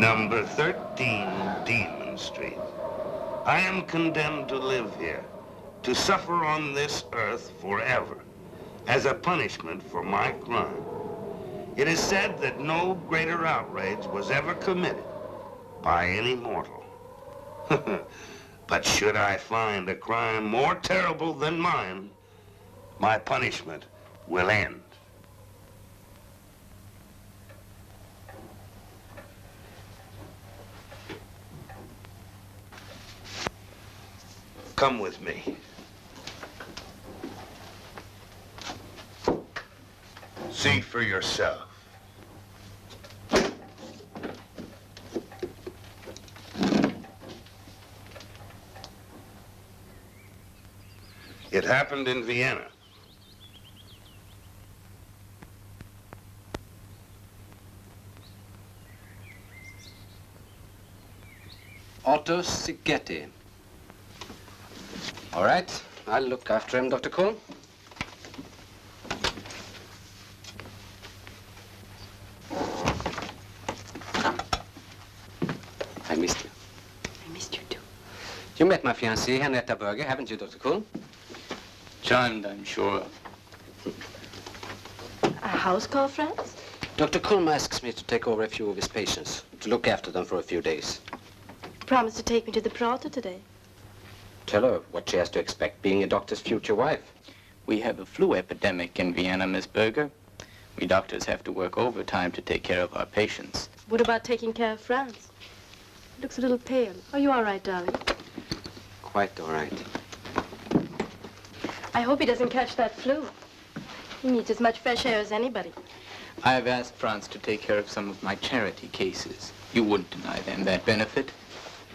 Number 13, Demon Street. I am condemned to live here, to suffer on this earth forever, as a punishment for my crime. It is said that no greater outrage was ever committed by any mortal. But should I find a crime more terrible than mine, my punishment will end. Come with me. See for yourself. It happened in Vienna. Otto Sigeti. All right, I'll look after him, Dr. Cole. I missed you. I missed you too. You met my fiancée, Henrietta Berger, haven't you, Dr. Cole? Charmed, I'm sure. A house call, Franz? Dr. Kulm asks me to take over a few of his patients, to look after them for a few days. Promised to take me to the Prater today. Tell her what she has to expect, being a doctor's future wife. We have a flu epidemic in Vienna, Miss Berger. We doctors have to work overtime to take care of our patients. What about taking care of Franz? He looks a little pale. Are you all right, darling? Quite all right. I hope he doesn't catch that flu. He needs as much fresh air as anybody. I have asked Franz to take care of some of my charity cases. You wouldn't deny them that benefit.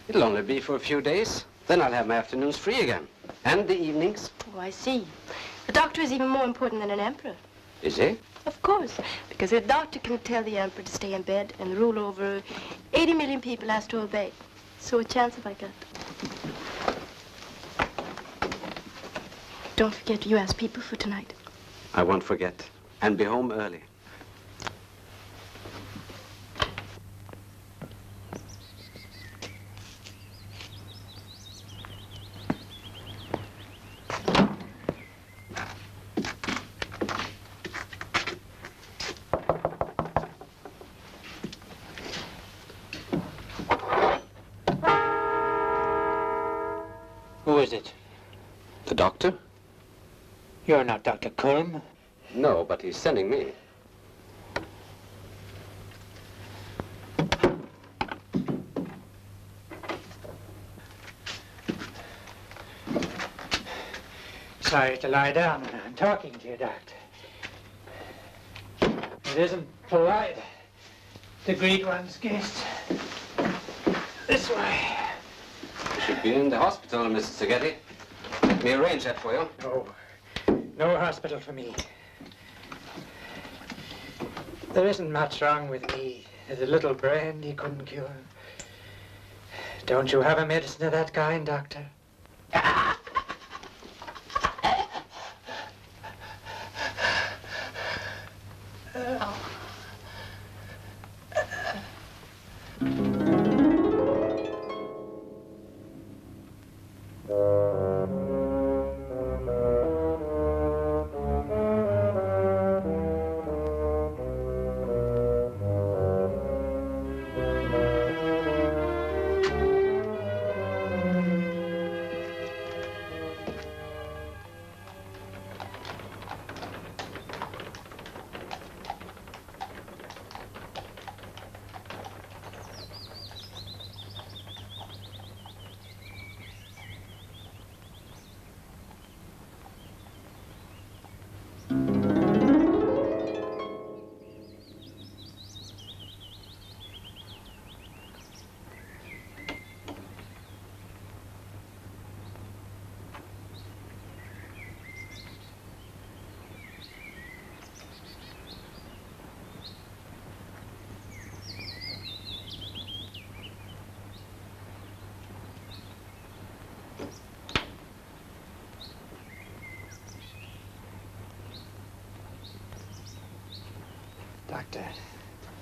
It'll only be for a few days. Then I'll have my afternoons free again. And the evenings. Oh, I see. A doctor is even more important than an emperor. Is he? Of course, because a doctor can tell the emperor to stay in bed and rule over 80 million people has to obey. So a chance have I got. Don't forget you ask people for tonight. I won't forget. And be home early. Who is it? The doctor? You're not Dr. Kulm. No, but he's sending me. Sorry to lie down when I'm talking to you, Doctor. It isn't polite to greet one's guests this way. You should be in the hospital, Mr. Sigeti. Let me arrange that for you. No hospital for me. There isn't much wrong with me. There's a little brandy couldn't cure. Don't you have a medicine of that kind, Doctor?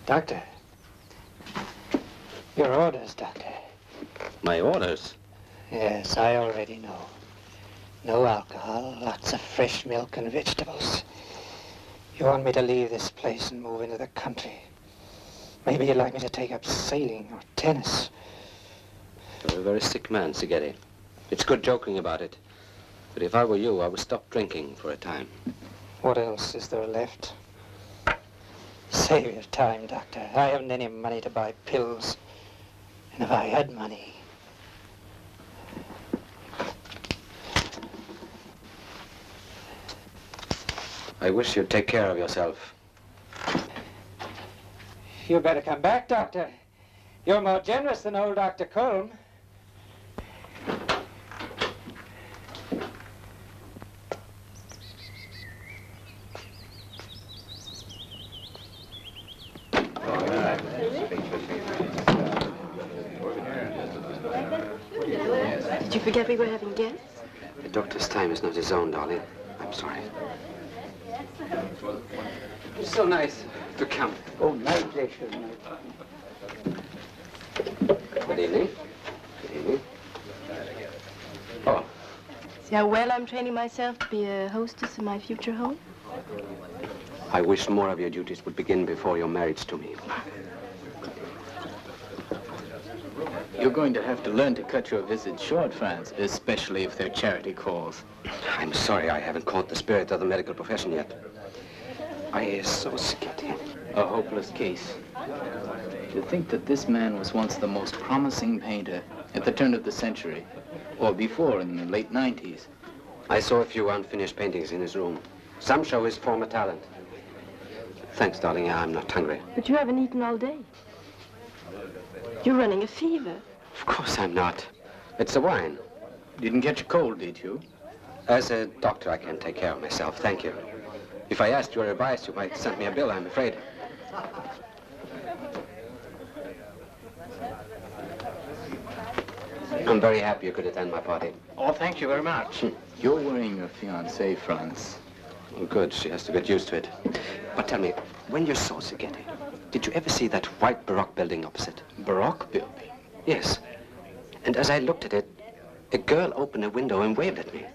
Doctor. Your orders, Doctor. My orders? Yes, I already know. No alcohol, lots of fresh milk and vegetables. You want me to leave this place and move into the country. Maybe you'd like me to take up sailing or tennis. You're a very sick man, Sigeti. It's good joking about it. But if I were you, I would stop drinking for a time. What else is there left? Save your time, Doctor. I haven't any money to buy pills. And if I had money... I wish you'd take care of yourself. You better come back, Doctor. You're more generous than old Dr. Culm. Did you forget we were having guests? The doctor's time is not his own, darling. I'm sorry. It's so nice to come. Oh, my pleasure, Good evening. Good evening. Oh, See how well I'm training myself to be a hostess in my future home? I wish more of your duties would begin before your marriage to me. You're going to have to learn to cut your visits short, Franz, especially if they're charity calls. I'm sorry I haven't caught the spirit of the medical profession yet. I is so scared. A hopeless case. To think that this man was once the most promising painter at the turn of the century, or before in the late 90s. I saw a few unfinished paintings in his room. Some show his former talent. Thanks, darling. I'm not hungry. But you haven't eaten all day. You're running a fever. Of course I'm not. It's the wine. Didn't catch a cold, did you? As a doctor, I can take care of myself. Thank you. If I asked your advice, you might send me a bill, I'm afraid. I'm very happy you could attend my party. Oh, thank you very much. You're worrying your fiancée, Franz. Well, good. She has to get used to it. But tell me, when you saw Sigeti, did you ever see that white Baroque building opposite? Baroque building? Yes. And as I looked at it, a girl opened a window and waved at me.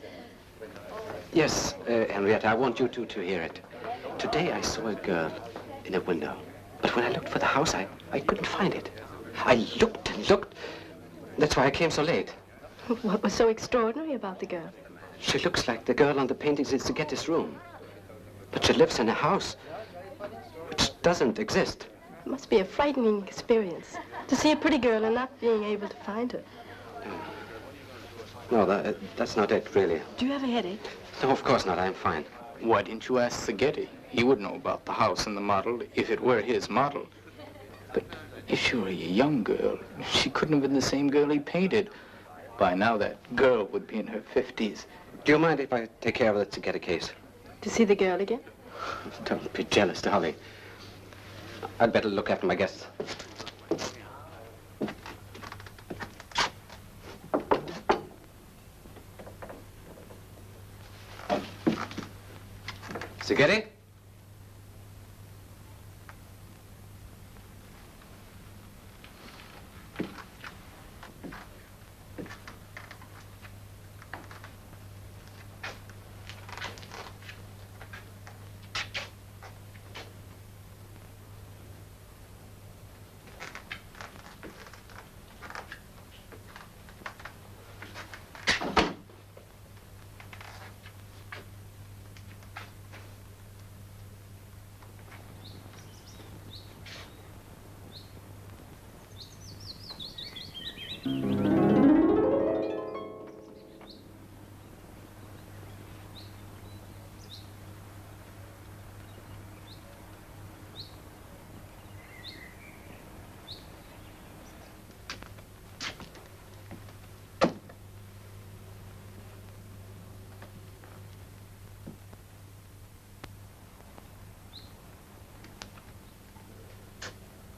Yes, Henrietta, I want you two to hear it. Today I saw a girl in a window. But when I looked for the house, I couldn't find it. I looked and looked. That's why I came so late. What was so extraordinary about the girl? She looks like the girl on the paintings in Sigeti's room. But she lives in a house which doesn't exist. It must be a frightening experience to see a pretty girl and not being able to find her. No, that's not it, really. Do you have a headache? No, of course not. I'm fine. Why didn't you ask Sigeti? He would know about the house and the model if it were his model. But if she were a young girl, she couldn't have been the same girl he painted. By now, that girl would be in her 50s. Do you mind if I take care of the Sigeti case? To see the girl again? Don't be jealous, darling. I'd better look after my guests. Sigeti?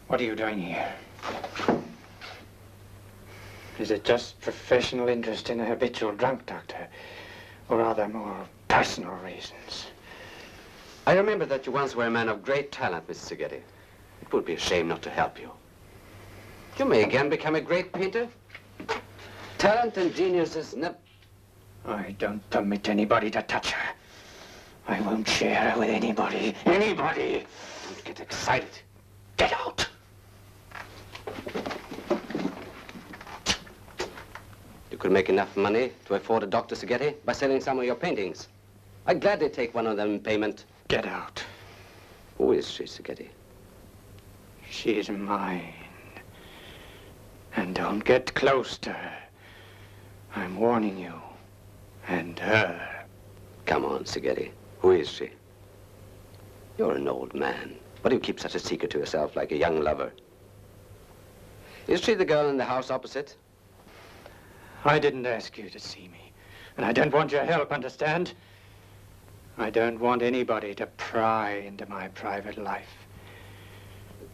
What are you doing here? Is it just professional interest in a habitual drunk, Doctor? Or are there more personal reasons? I remember that you once were a man of great talent, Mr. Sigeti. It would be a shame not to help you. You may again become a great painter. Talent and genius is never... I don't permit anybody to touch her. I won't share her with anybody. Anybody! Don't get excited. Get out! You could make enough money to afford a Dr. Seghetti by selling some of your paintings. I'd gladly take one of them in payment. Get out. Who is she, Seghetti? She is mine. And don't get close to her. I'm warning you. And her. Come on, Seghetti. Who is she? You're an old man. Why do you keep such a secret to yourself like a young lover? Is she the girl in the house opposite? I didn't ask you to see me. And I don't want your help, understand? I don't want anybody to pry into my private life.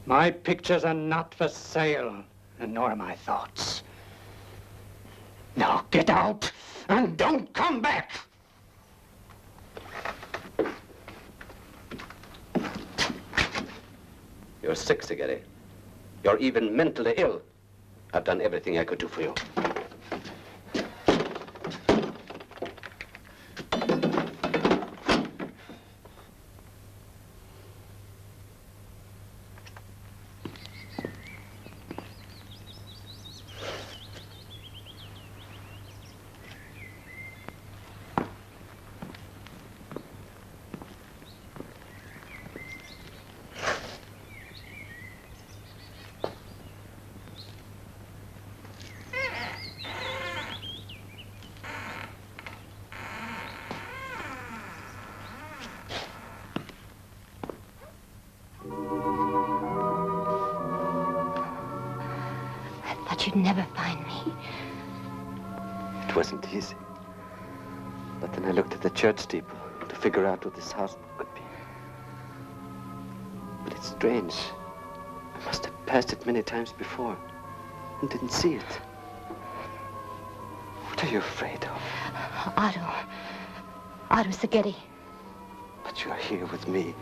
My pictures are not for sale, and nor are my thoughts. Now get out and don't come back! You're sick, Seghetti. You're even mentally ill. I've done everything I could do for you. You'd never find me. It wasn't easy. But then I looked at the church steeple to figure out what this house could be. But it's strange. I must have passed it many times before and didn't see it. What are you afraid of? Otto Seghetti. But you're here with me.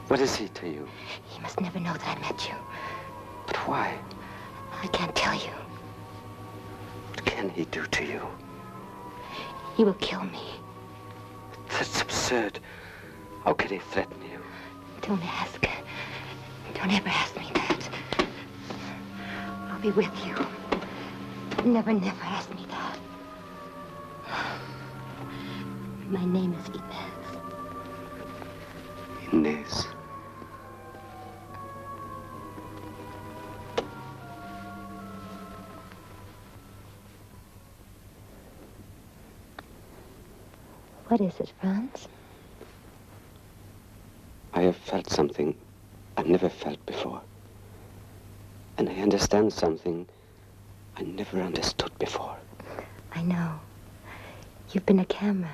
What is he to you? He must never know that I met you. But why? I can't tell you. What can he do to you? He will kill me. That's absurd. How can he threaten you? Don't ask. Don't ever ask me that. I'll be with you. Never ask me that. My name is Inez. Inez. What is it, Franz? I have felt something I've never felt before. And I understand something I never understood before. I know. You've been a camera.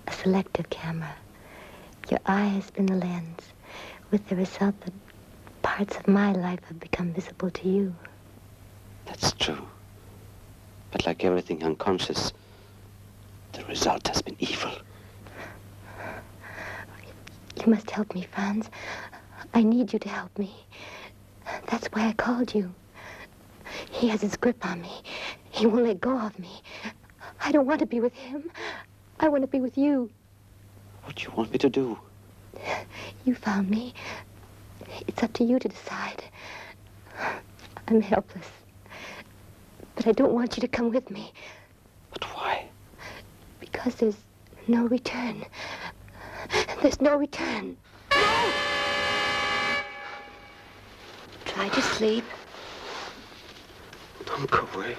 A selective camera. Your eye has been the lens, with the result that parts of my life have become visible to you. That's true. But like everything unconscious, the result has been evil. You must help me, Franz. I need you to help me. That's why I called you. He has his grip on me. He won't let go of me. I don't want to be with him. I want to be with you. What do you want me to do? You found me. It's up to you to decide. I'm helpless. But I don't want you to come with me. But why? Because there's no return. There's no return. No! Try to sleep. Don't go away.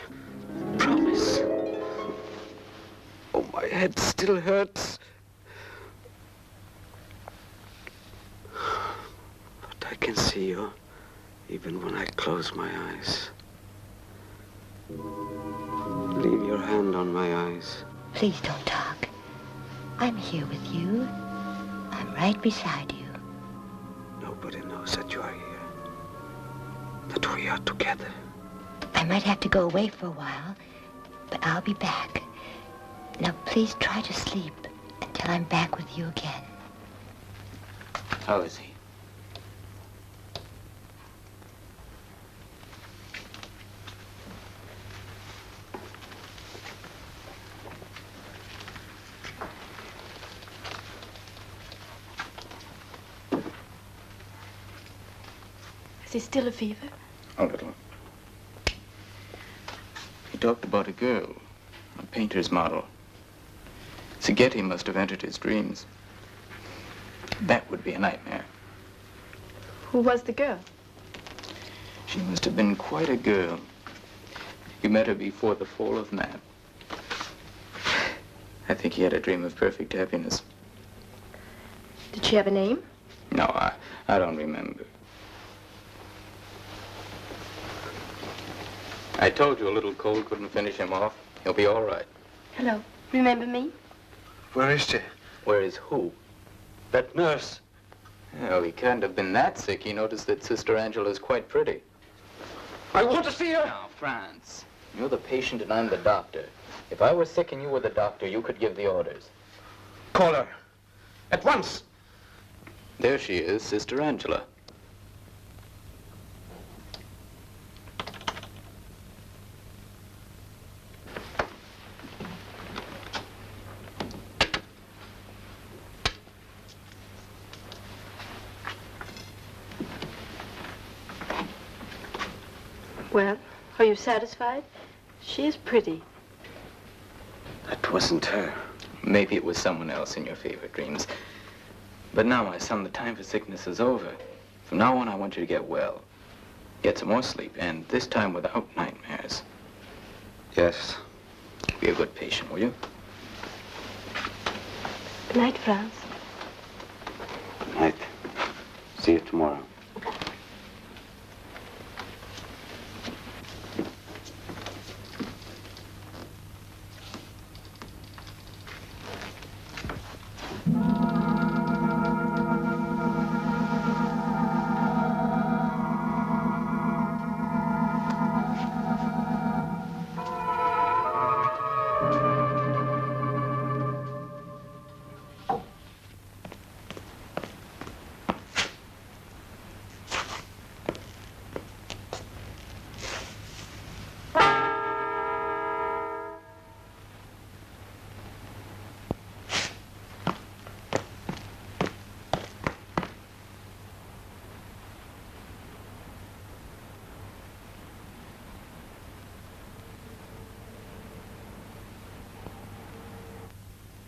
Promise. Oh, my head still hurts. But I can see you, even when I close my eyes. Leave your hand on my eyes. Please don't talk. I'm here with you. I'm right beside you. Nobody knows that you are here. That we are together. I might have to go away for a while, but I'll be back. Now, please try to sleep until I'm back with you again. How is he? Is he still a fever? A little. He talked about a girl, a painter's model. Sigeti must have entered his dreams. That would be a nightmare. Who was the girl? She must have been quite a girl. You met her before the fall of man. I think he had a dream of perfect happiness. Did she have a name? No, I don't remember. I told you a little cold couldn't finish him off. He'll be all right. Hello. Remember me? Where is she? Where is who? That nurse. Well, he can't have been that sick. He noticed that Sister Angela's quite pretty. I want to see her. Now, Franz, you're the patient and I'm the doctor. If I were sick and you were the doctor, you could give the orders. Call her. At once. There she is, Sister Angela. Well, are you satisfied? She is pretty. That wasn't her. Maybe it was someone else in your fever dreams. But now, my son, the time for sickness is over. From now on, I want you to get well. Get some more sleep, and this time without nightmares. Yes. Be a good patient, will you? Good night, Franz. Good night. See you tomorrow.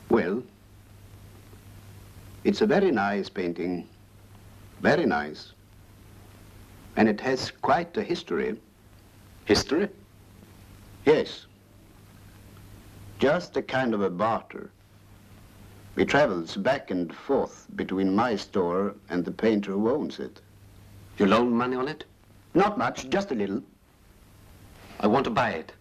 Well, it's a very nice painting. Very nice. And it has quite a history. History? Yes. Just a kind of a barter. It travels back and forth between my store and the painter who owns it. You loan money on it? Not much, just a little. I want to buy it.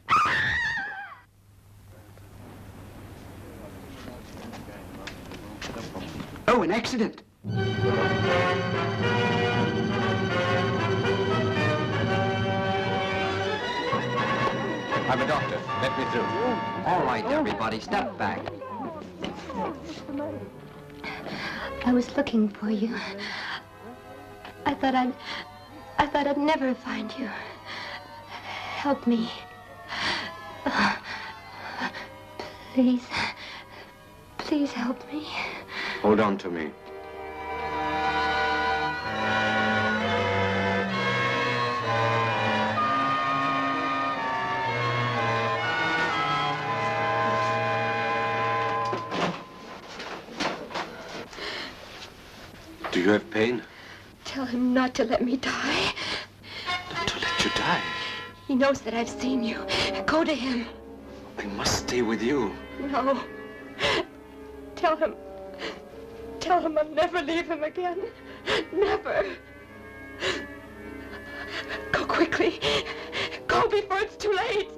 Oh, an accident. I'm a doctor. Let me through. All right, everybody, step back. I was looking for you. I thought I'd never find you. Help me. Please. Please help me. Hold on to me. Do you have pain? Tell him not to let me die. Not to let you die. He knows that I've seen you. Go to him. I must stay with you. No. Tell him I'll never leave him again. Never. Go quickly. Go before it's too late.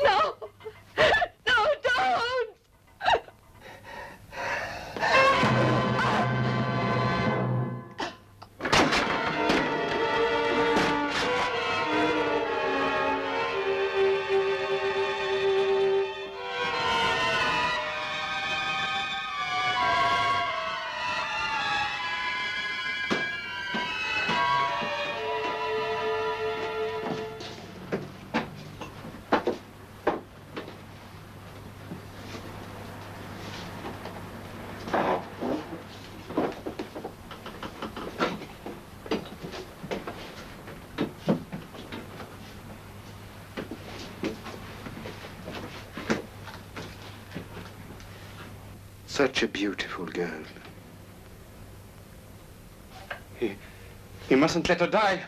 No! No, don't! Such a beautiful girl. He mustn't let her die.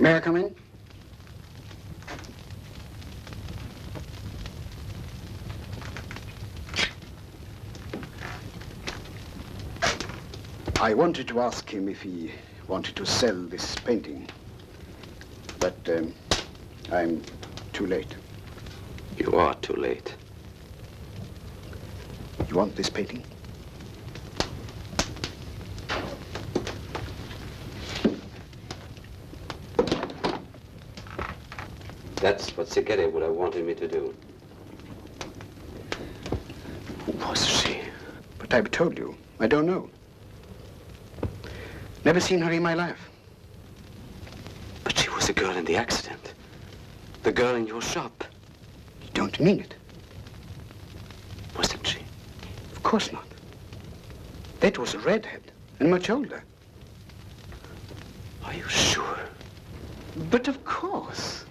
May I come in? I wanted to ask him if he wanted to sell this painting, but I'm too late. You are too late. You want this painting? That's what Sigeti would have wanted me to do. Who was she? But I've told you, I don't know. Never seen her in my life. But she was the girl in the accident. The girl in your shop. You don't mean it? Wasn't she? Of course not. That was a redhead, and much older. Are you sure? But of course.